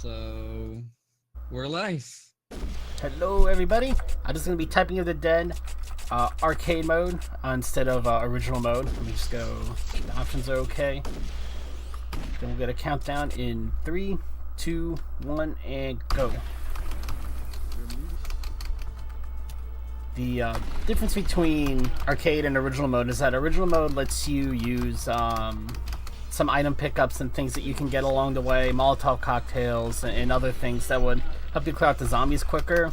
So we're live. Hello, everybody. I'm just going to be typing of the Dead arcade mode instead of original mode. Let me just go. The options are okay. Then we'll get a countdown in 3, 2, 1, and go. The difference between arcade and original mode is that original mode lets you use some item pickups and things that you can get along the way, Molotov cocktails and other things that would help you clear out the zombies quicker,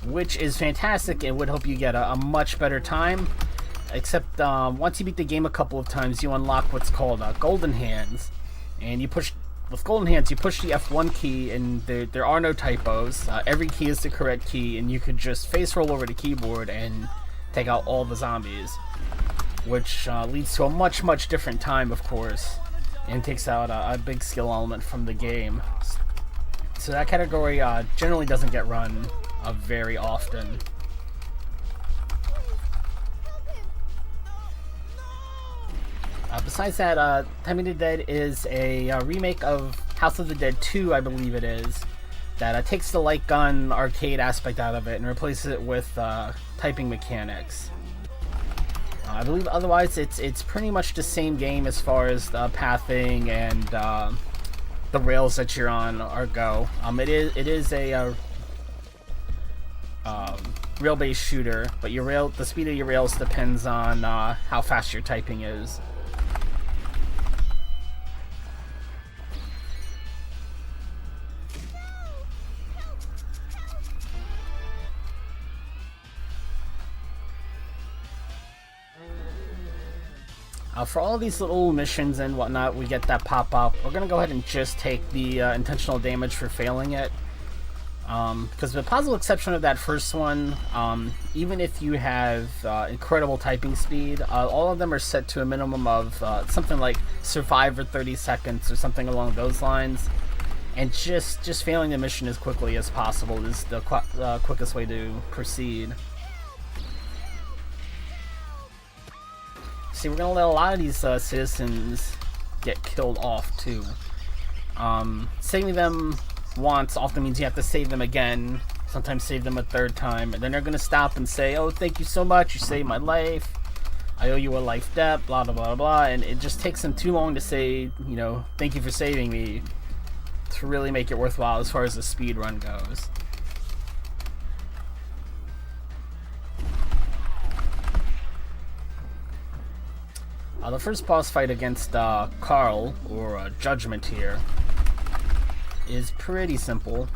which is fantastic and would help you get a much better time. Except once you beat the game a couple of times, you unlock what's called golden hands, and with golden hands you push the F1 key and there are no typos. Every key is the correct key, and you could just face roll over the keyboard and take out all the zombies, which leads to a much different time, of course, and takes out a big skill element from the game. So that category generally doesn't get run very often. Besides that, Time of the Dead is a remake of House of the Dead 2, I believe it is, that takes the light gun arcade aspect out of it and replaces it with typing mechanics. I believe otherwise it's pretty much the same game as far as the pathing and the rails that you're on go. It is a rail-based shooter, but the speed of your rails depends on how fast your typing is. For all these little missions and whatnot, we get that pop up. We're gonna go ahead and just take the intentional damage for failing it. Because with the possible exception of that first one, even if you have incredible typing speed, all of them are set to a minimum of something like survive for 30 seconds or something along those lines. And just failing the mission as quickly as possible is the quickest way to proceed. See, we're gonna let a lot of these citizens get killed off too. Saving them once often means you have to save them again, sometimes save them a third time, and then they're gonna stop and say, "Oh, thank you so much, you saved my life. I owe you a life debt, blah blah blah blah," and it just takes them too long to say, "Thank you for saving me," to really make it worthwhile as far as the speed run goes. The first boss fight against Carl, or Judgment here, is pretty simple.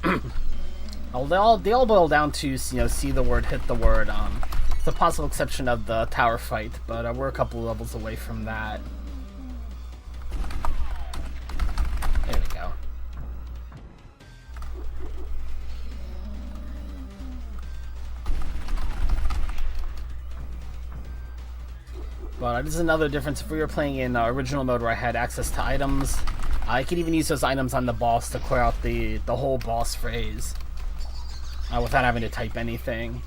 They all boil down to see the word, hit the word. With the possible exception of the tower fight, but we're a couple levels away from that. There we go. But this is another difference. If we were playing in original mode where I had access to items, I could even use those items on the boss to clear out the whole boss phrase without having to type anything.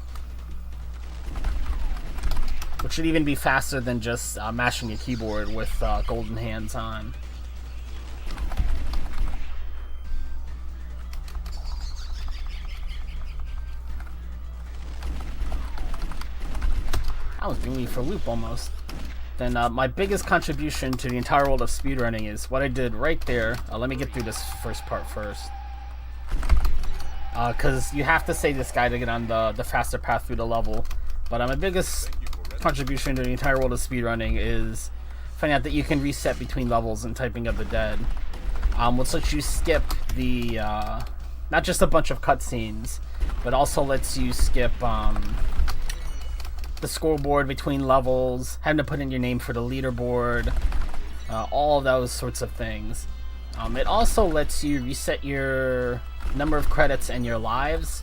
Which should even be faster than just mashing a keyboard with golden hands on. That was bringing me for a loop almost. Then my biggest contribution to the entire world of speedrunning is what I did right there. Let me get through this first part first. Because you have to save this guy to get on the faster path through the level. But my biggest contribution to the entire world of speedrunning is finding out that you can reset between levels in Typing of the Dead. Which lets you skip the, not just a bunch of cutscenes, but also lets you skip, the scoreboard between levels, having to put in your name for the leaderboard, all those sorts of things. It also lets you reset your number of credits and your lives,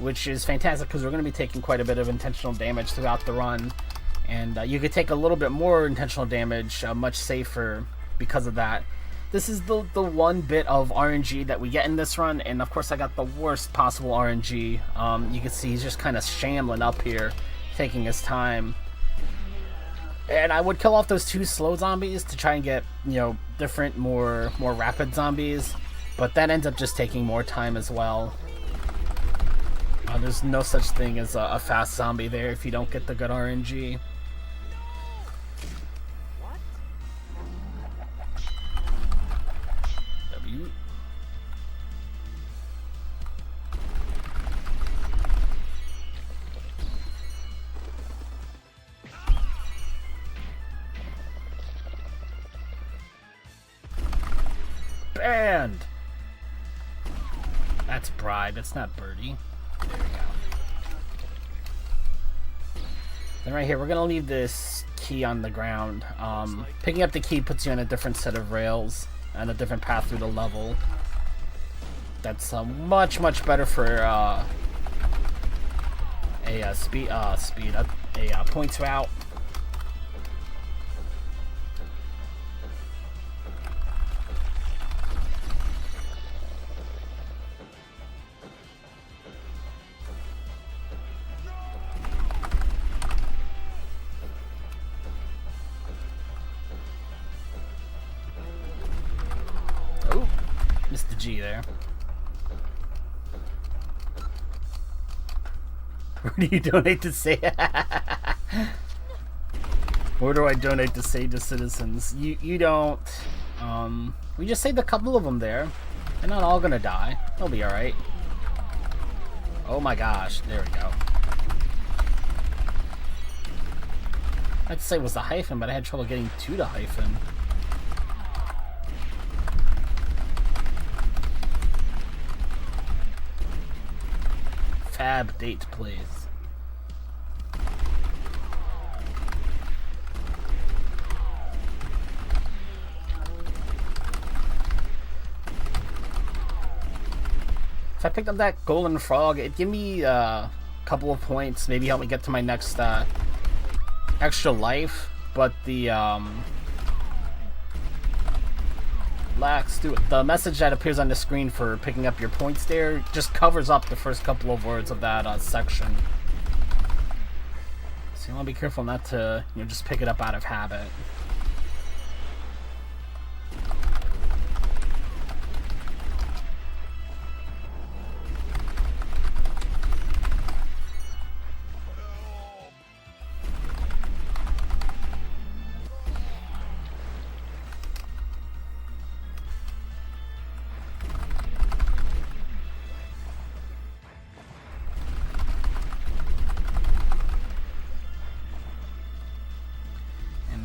which is fantastic because we're going to be taking quite a bit of intentional damage throughout the run, and you could take a little bit more intentional damage much safer because of that. This is the one bit of RNG that we get in this run, and of course I got the worst possible RNG. You can see he's just kind of shambling up here, taking his time. And I would kill off those 2 slow zombies to try and get, you know, different, more rapid zombies. But that ends up just taking more time as well. There's no such thing as a fast zombie there if you don't get the good RNG. W. Banned! That's Bride, that's not Birdie. There we go. Then right here, we're gonna leave this key on the ground. Picking up the key puts you on a different set of rails and a different path through the level. That's much better for a points route. Missed the G there. Where do you donate to say? Where do I donate to save the citizens? You don't. We just saved a couple of them there. They're not all gonna die. They'll be alright. Oh my gosh, there we go. I'd say it was the hyphen, but I had trouble getting to the hyphen. Fab date, please. If I picked up that golden frog, it'd give me a couple of points, maybe help me get to my next extra life, but the the message that appears on the screen for picking up your points there just covers up the first couple of words of that section. So you want to be careful not to, you know, just pick it up out of habit.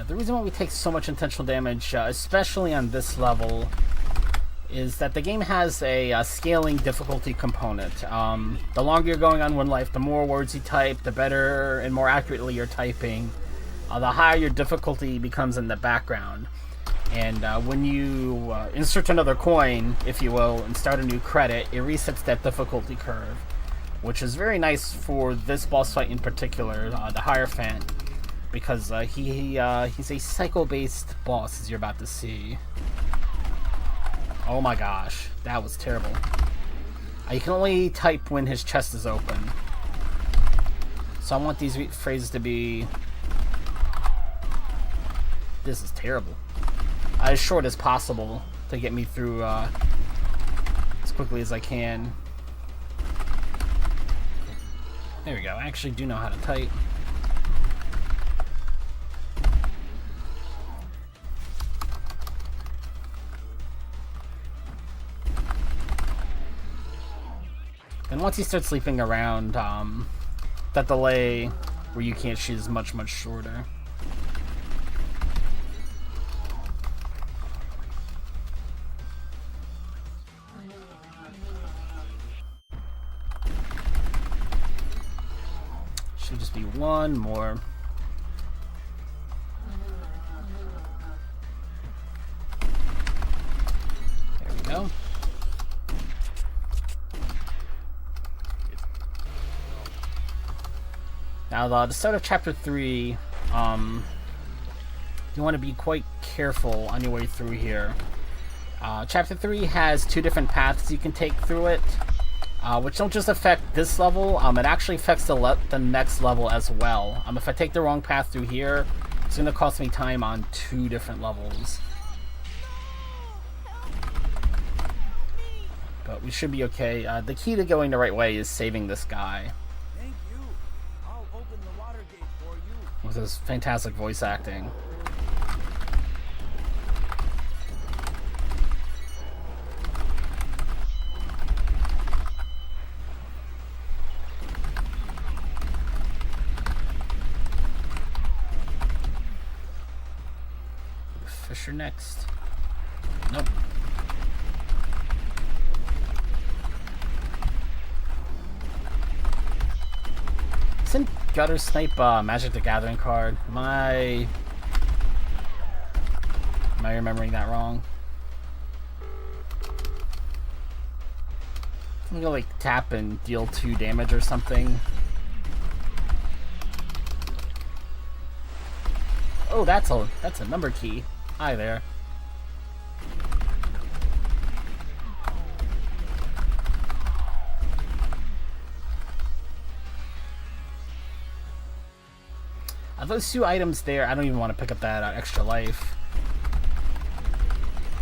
The reason why we take so much intentional damage, especially on this level, is that the game has a scaling difficulty component. The longer you're going on one life, the more words you type, the better and more accurately you're typing, the higher your difficulty becomes in the background. And when you insert another coin, if you will, and start a new credit, it resets that difficulty curve, which is very nice for this boss fight in particular, the Hierophant. Because he's a cycle-based boss, as you're about to see. Oh my gosh, that was terrible. You can only type when his chest is open. So I want these phrases to be... This is terrible. As short as possible to get me through as quickly as I can. There we go, I actually do know how to type. And once you start sleeping around, that delay where you can't shoot is much shorter. Should just be one more. There we go. Now, the start of Chapter 3, you want to be quite careful on your way through here. Chapter 3 has 2 different paths you can take through it, which don't just affect this level, it actually affects the next level as well. If I take the wrong path through here, It's gonna cost me time on 2 different levels. But we should be okay. The key to going the right way is saving this guy. Thank you. I'll open the water gate for you. With his fantastic voice acting. Fisher next. Nope. Isn't Gutter Snipe Magic the Gathering card? Am I remembering that wrong? I'm gonna like tap and deal 2 damage or something. Oh, that's a number key. Hi there. Those 2 items there, I don't even want to pick up that extra life.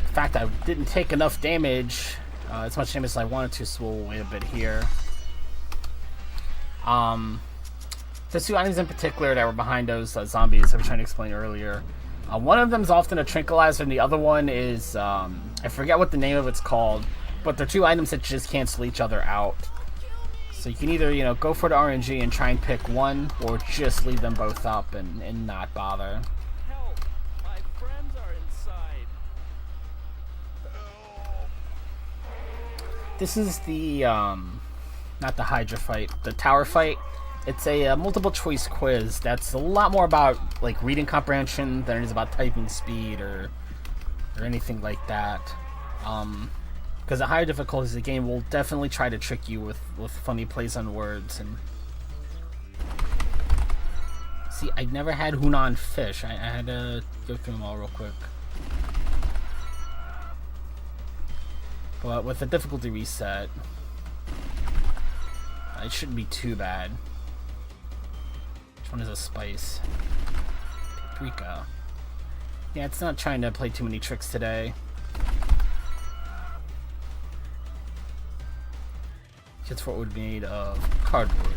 In fact, I didn't take enough damage, as much damage as I wanted to, so we'll wait a bit here. The 2 items in particular that were behind those zombies I was trying to explain earlier. One of them is often a tranquilizer, and the other one is, I forget what the name of it's called, but they're 2 items that just cancel each other out. So you can either, go for the RNG and try and pick one, or just leave them both up and not bother. Help! My friends are inside. This is the, not the Hydra fight, the tower fight. It's a multiple choice quiz that's a lot more about, like, reading comprehension than it is about typing speed or anything like that. Because at higher difficulties, the game will definitely try to trick you with funny plays on words. And see, I never had Hunan fish. I had to go through them all real quick. But with the difficulty reset, it shouldn't be too bad. Which one is a spice? Paprika. Yeah, it's not trying to play too many tricks today. It's what would be made of cardboard.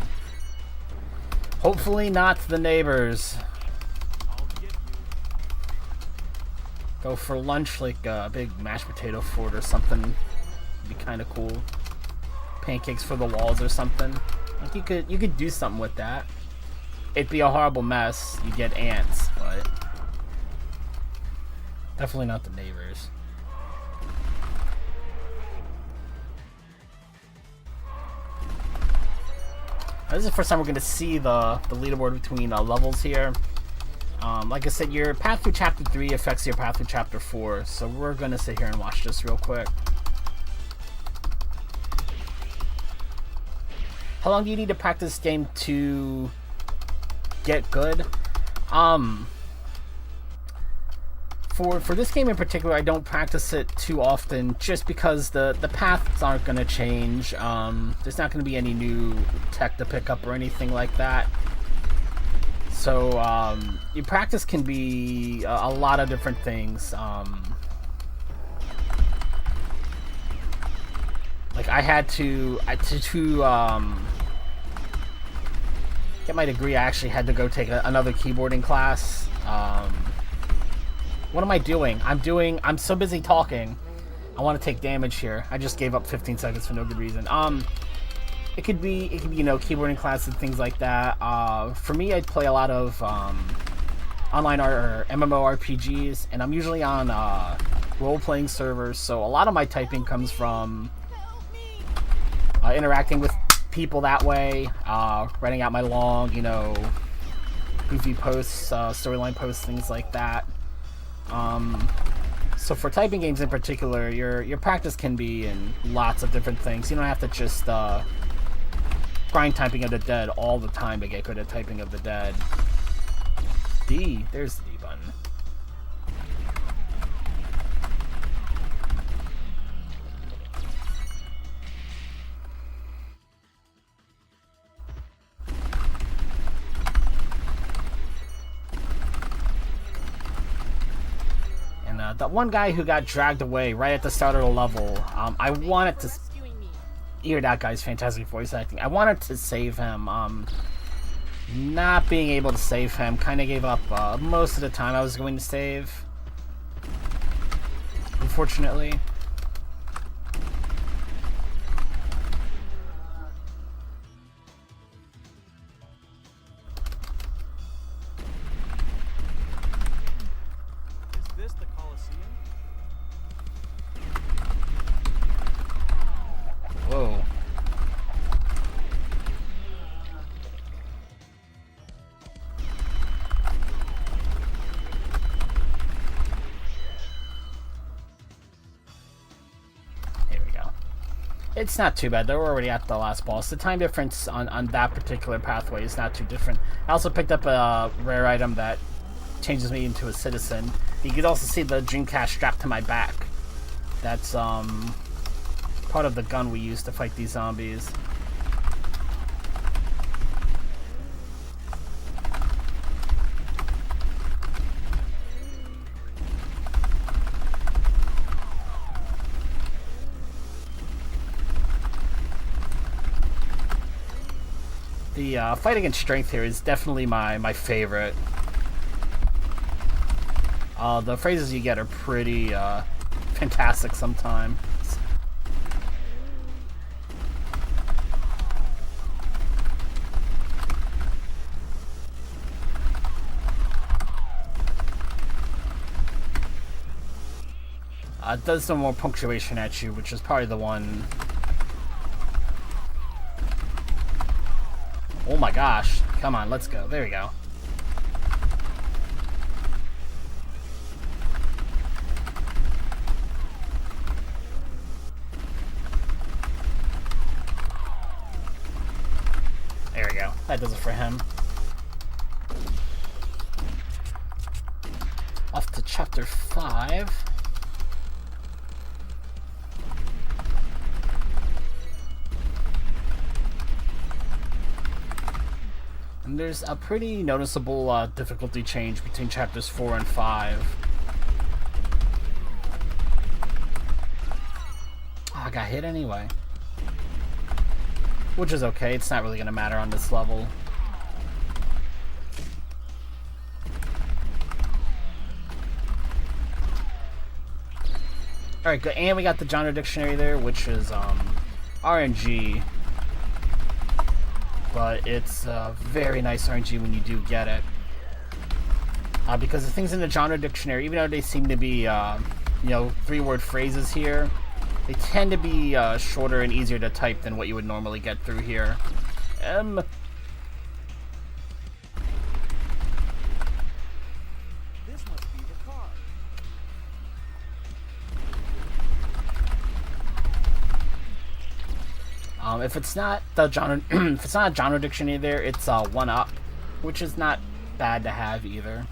Hopefully not the neighbors. Go for lunch like a big mashed potato fort or something. Would be kind of cool. Pancakes for the walls or something. Like you could do something with that. It'd be a horrible mess. You get ants, but definitely not the neighbors. This is the first time we're going to see the leaderboard between levels here. Like I said, your path through Chapter 3 affects your path through Chapter 4, so we're going to sit here and watch this real quick. How long do you need to practice this game to get good? For this game in particular, I don't practice it too often just because the paths aren't going to change. There's not going to be any new tech to pick up or anything like that. So your practice can be a lot of different things. Like I had to get my degree, I actually had to go take another keyboarding class. What am I doing? I'm so busy talking. I want to take damage here. I just gave up 15 seconds for no good reason. It could be keyboarding classes and things like that. For me, I'd play a lot of online or MMORPGs, and I'm usually on role-playing servers, so a lot of my typing comes from interacting with people that way, writing out my long, goofy posts, storyline posts, things like that. So for typing games in particular, your practice can be in lots of different things. You don't have to just grind Typing of the Dead all the time to get good at Typing of the Dead. D, there's the D button. the one guy who got dragged away right at the start of the level. I wanted to hear that guy's fantastic voice acting. I wanted to save him. Not being able to save him, kind of gave up most of the time I was going to save. Unfortunately. Whoa. Here we go. It's not too bad. They're already at the last boss. The time difference on that particular pathway is not too different. I also picked up a rare item that changes me into a citizen. You can also see the dream cache strapped to my back. That's part of the gun we use to fight these zombies. The fight against strength here is definitely my favorite. The phrases you get are pretty fantastic sometimes. It does some more punctuation at you, which is probably the one. Oh my gosh. Come on, let's go. There we go. There we go. That does it for him. Off to chapter 5. And there's a pretty noticeable difficulty change between chapters 4 and 5. Oh, I got hit anyway. Which is okay, it's not really going to matter on this level. Alright, good. And we got the genre dictionary there, which is RNG. But it's very nice RNG when you do get it. Because the things in the genre dictionary, even though they seem to be, you know, 3-word phrases here, they tend to be shorter and easier to type than what you would normally get through here. This must be the car. If it's not the genre, if it's not a genre dictionary there, it's 1-up, which is not bad to have either.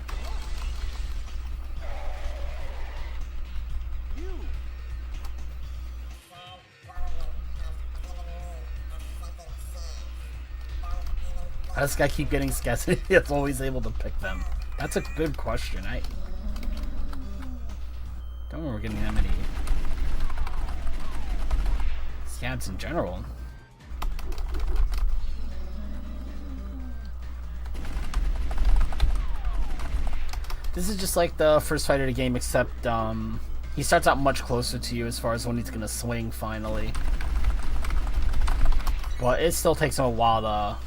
How does this guy keep getting scarcity? It's always able to pick them. That's a good question. I don't remember getting that many scabs in general. This is just like the first fight of the game, except he starts out much closer to you as far as when he's gonna swing finally. But it still takes him a while to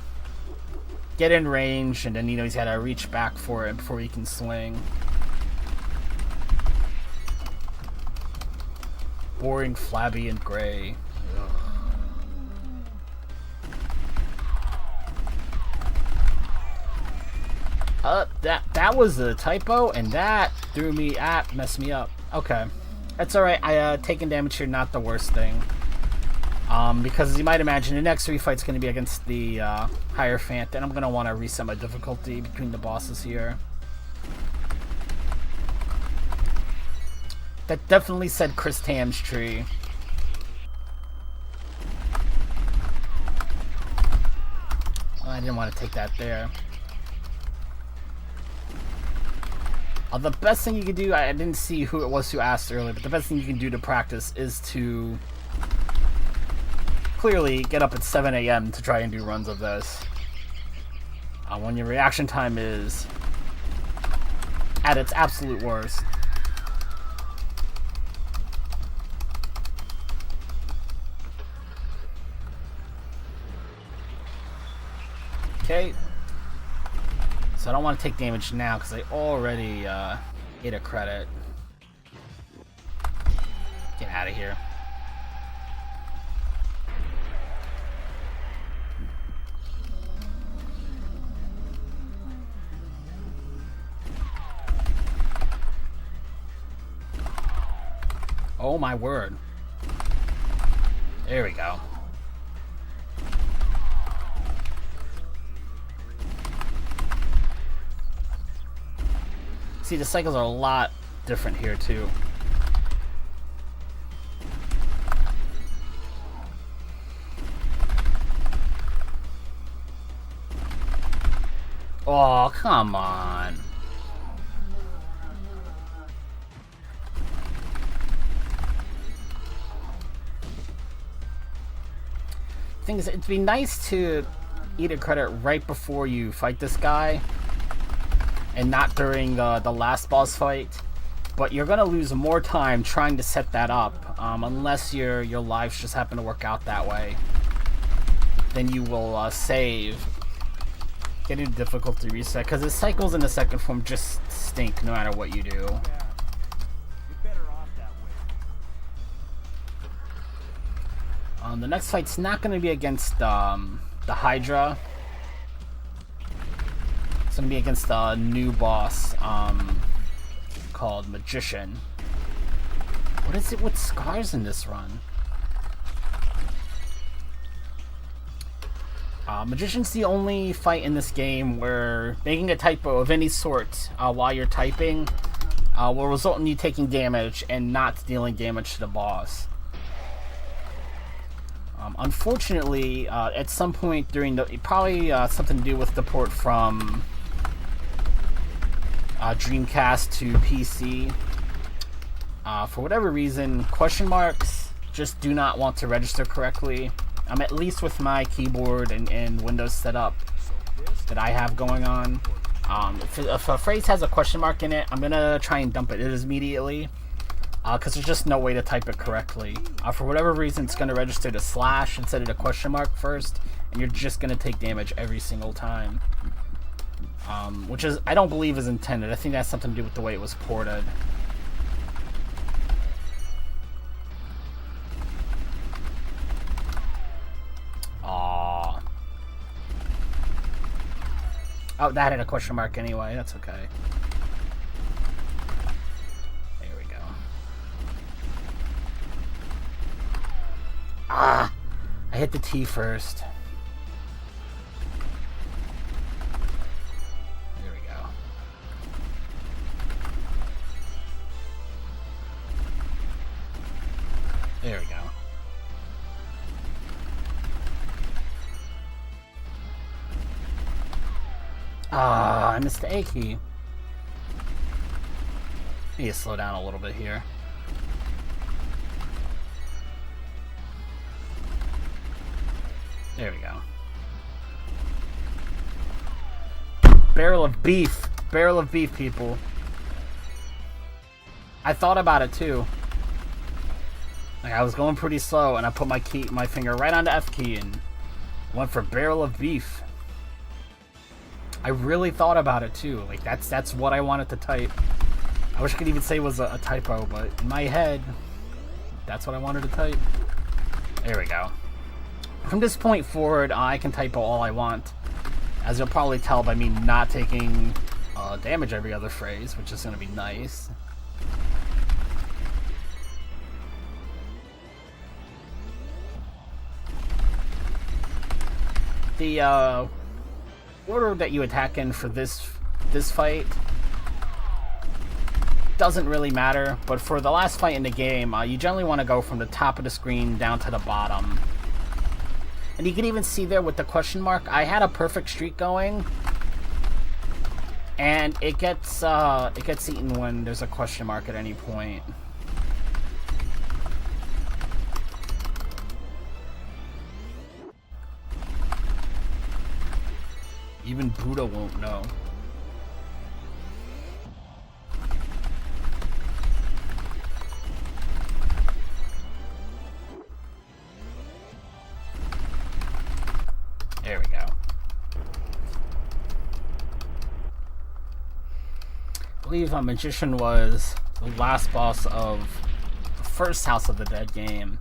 get in range, and then, you know, he's gotta reach back for it before he can swing. Boring, flabby, and gray. That was a typo, and that threw me messed me up. Okay, that's all right. Taking damage here, not the worst thing. Because as you might imagine, the next 3 fight's going to be against the Hierophant, and I'm going to want to reset my difficulty between the bosses here. That definitely said Chris Tam's tree. Oh, I didn't want to take that there. The best thing you can do, I didn't see who it was who asked earlier, but the best thing you can do to practice is to clearly get up at 7 a.m. to try and do runs of this. When your reaction time is at its absolute worst. Okay. So I don't want to take damage now because I already ate a credit. Get out of here. Oh my word. There we go. See, the cycles are a lot different here, too. Oh, come on. Thing is, it'd be nice to eat a credit right before you fight this guy. And not during the last boss fight, but you're gonna lose more time trying to set that up, unless your lives just happen to work out that way. Then you will save, get into difficulty reset, because the cycles in the second form just stink no matter what you do. You're better off that way. The next fight's not gonna be against the Hydra. It's gonna be against a new boss called Magician. What is it with scars in this run? Magician's the only fight in this game where making a typo of any sort while you're typing will result in you taking damage and not dealing damage to the boss. Unfortunately, at some point during the... Probably something to do with the port from Dreamcast to PC. For whatever reason, question marks just do not want to register correctly. At least with my keyboard and Windows setup that I have going on. If a phrase has a question mark in it, I'm going to try and dump it immediately. Because there's just no way to type it correctly. For whatever reason, it's going to register to slash instead of the question mark first. And you're just going to take damage every single time. Which is, I don't believe is intended. I think that's something to do with the way it was ported. Aww. Oh, that had a question mark anyway. That's okay. There we go. Ah! I hit the T first. There we go. Ah, I missed the A key. Need to slow down a little bit here. There we go. Barrel of beef. Barrel of beef, people. I thought about it too. Like, I was going pretty slow, and I put my finger right on the F key, and went for barrel of beef. I really thought about it too. Like, that's what I wanted to type. I wish I could even say it was a typo, but in my head, that's what I wanted to type. There we go. From this point forward, I can typo all I want, as you'll probably tell by me not taking damage every other phrase, which is going to be nice. The order that you attack in for this fight doesn't really matter, but for the last fight in the game, you generally want to go from the top of the screen down to the bottom. And you can even see there with the question mark, I had a perfect streak going, And it gets eaten when there's a question mark at any point. Even Buddha won't know. There we go. I believe a Magician was the last boss of the first House of the Dead game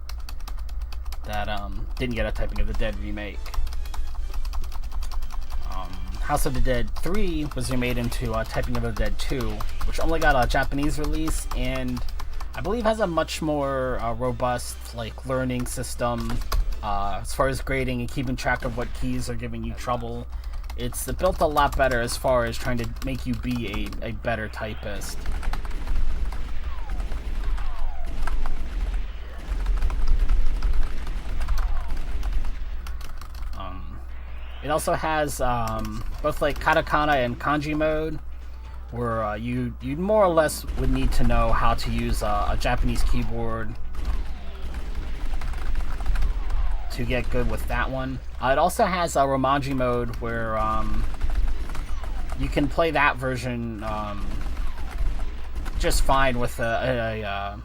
that didn't get a Typing of the Dead remake. House of the Dead 3 was remade into Typing of the Dead 2, which only got a Japanese release, and I believe has a much more robust learning system as far as grading and keeping track of what keys are giving you trouble. It's built a lot better as far as trying to make you be a better typist. It also has both katakana and kanji mode, where you more or less would need to know how to use a Japanese keyboard to get good with that one. It also has a Romaji mode where you can play that version just fine with a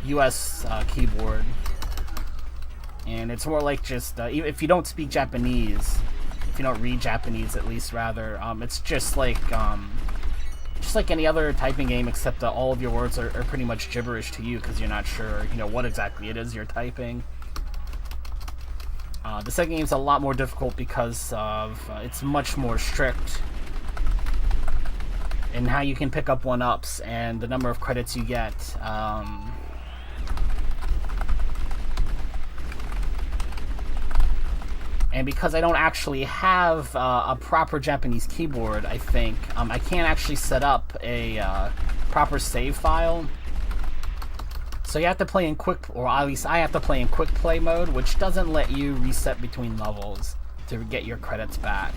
US keyboard. And it's more like just, if you don't speak Japanese, if you don't read Japanese at least, rather, it's just like any other typing game, except that all of your words are pretty much gibberish to you because you're not sure, what exactly it is you're typing. The second game's a lot more difficult because of it's much more strict in how you can pick up one-ups and the number of credits you get. And because I don't actually have a proper Japanese keyboard, I think, I can't actually set up a proper save file. So you have to play in or at least I have to play in quick play mode, which doesn't let you reset between levels to get your credits back.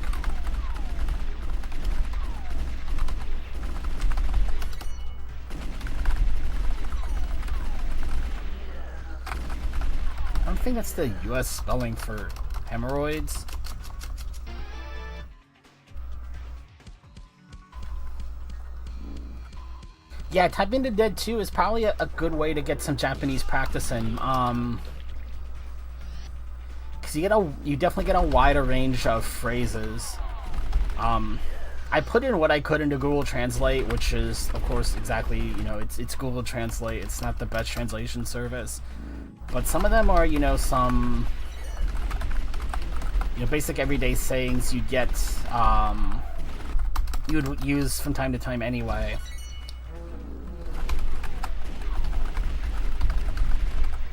I don't think that's the US spelling for hemorrhoids. Yeah, Typing the Dead 2 is probably a good way to get some Japanese practice in. Because you definitely get a wider range of phrases. I put in what I could into Google Translate, which is, of course, exactly, it's Google Translate. It's not the best translation service. But some of them are, some basic everyday sayings you'd get, you would use from time to time anyway.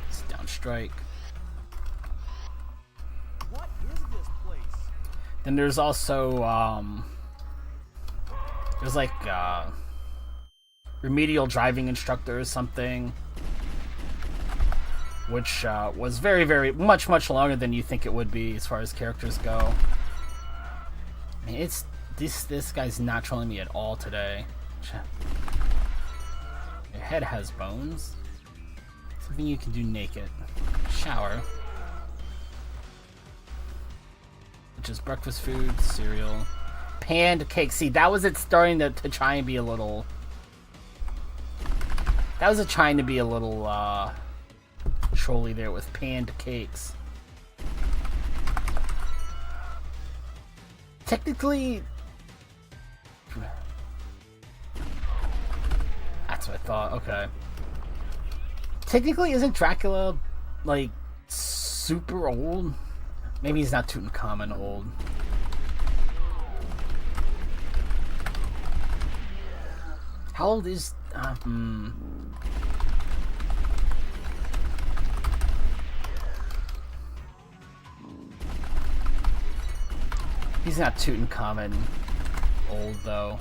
It's Downstrike. What is this place? Then there's also, there's remedial driving instructor or something, which was very, very much longer than you think it would be as far as characters go. I mean, this guy's not trolling me at all today. Your head has bones. Something you can do naked. Shower. Which is breakfast food, cereal, panned cake. See, that was it starting to try and be a little. That was it trying to be a little trolly there with panned cakes. Technically, that's what I thought. Okay. Technically, isn't Dracula super old? Maybe he's not Tutankhamun old. How old is He's not Tutankhamun old, though.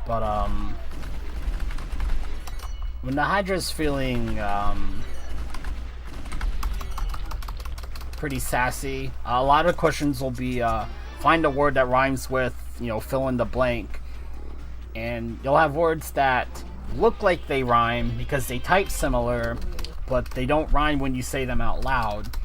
But, when the Hydra's feeling, pretty sassy. A lot of questions will be find a word that rhymes with, fill in the blank. And you'll have words that look like they rhyme because they type similar, but they don't rhyme when you say them out loud.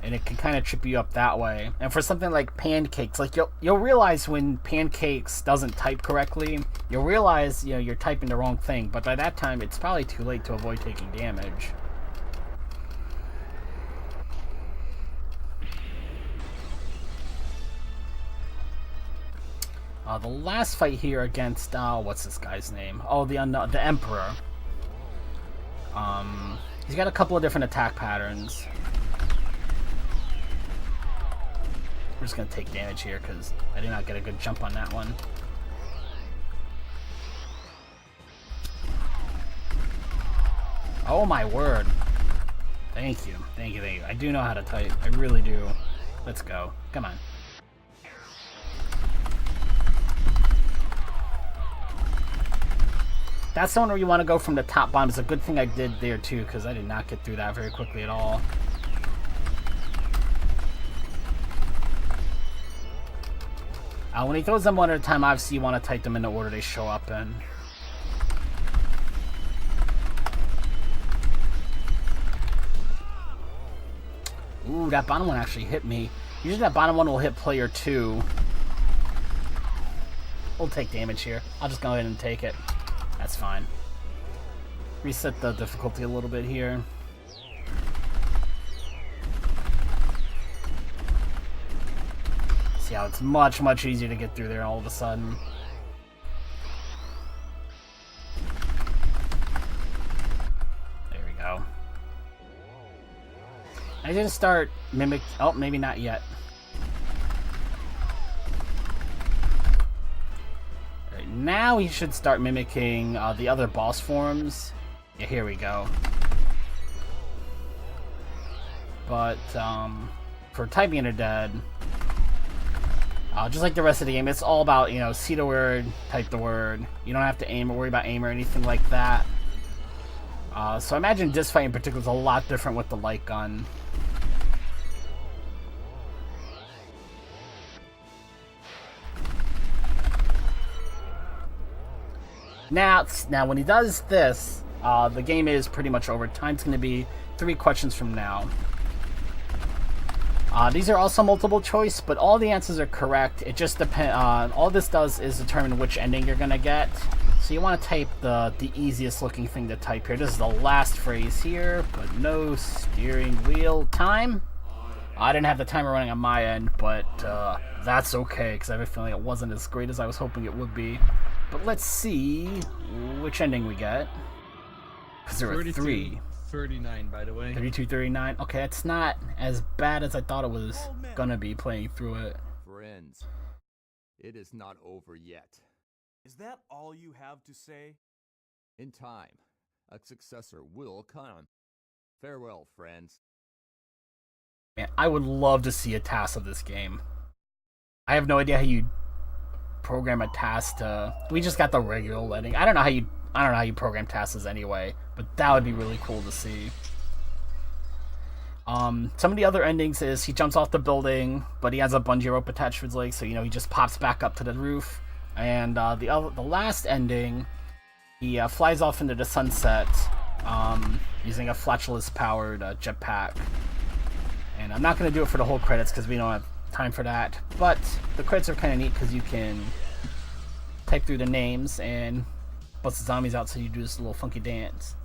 And it can kind of trip you up that way. And for something like pancakes, like you'll realize when pancakes doesn't type correctly, you'll realize you're typing the wrong thing. But by that time, it's probably too late to avoid taking damage. The last fight here against what's this guy's name? Oh, the Emperor. He's got a couple of different attack patterns. We're just gonna take damage here because I did not get a good jump on that one. Oh my word! Thank you, thank you, thank you. I do know how to type. I really do. Let's go. Come on. That's the one where you want to go from the top bottom. It's a good thing I did there too, because I did not get through that very quickly at all. When he throws them one at a time, obviously you want to type them in the order they show up in. Ooh, that bottom one actually hit me. Usually that bottom one will hit player 2. We'll take damage here. I'll just go ahead and take it. That's fine. Reset the difficulty a little bit here. See how it's much, much easier to get through there all of a sudden. There we go. I didn't start mimic. Oh, maybe not yet. Alright, now he should start mimicking the other boss forms. Yeah, here we go. But for typing in a dead. Just like the rest of the game, it's all about, see the word, type the word. You don't have to aim or worry about aim or anything like that. So I imagine this fight in particular is a lot different with the light gun. Now when he does this, the game is pretty much over. Time's going to be 3 questions from now. These are also multiple choice, but all the answers are correct. It just depends. All this does is determine which ending you're gonna get. So you want to type the easiest looking thing to type here. This is the last phrase here, but no steering wheel time. I didn't have the timer running on my end, but that's okay because I have a feeling it wasn't as great as I was hoping it would be. But let's see which ending we get. Because there were 3. 39, by the way. 32-39. Okay, it's not as bad as I thought it was gonna be playing through it. Friends, it is not over yet. Is that all you have to say? In time, a successor will come. Farewell, friends. Man, I would love to see a task of this game. I have no idea how you program a task to. We just got the regular letting. I don't know how you program tasks anyway, but that would be really cool to see. Some of the other endings is he jumps off the building, but he has a bungee rope attached to his leg, so he just pops back up to the roof. And the last ending, he flies off into the sunset using a flatulence-powered jetpack. And I'm not going to do it for the whole credits because we don't have time for that. But the credits are kind of neat because you can type through the names and bust the zombies out so you do this little funky dance.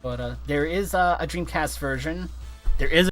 But there is a Dreamcast version. There is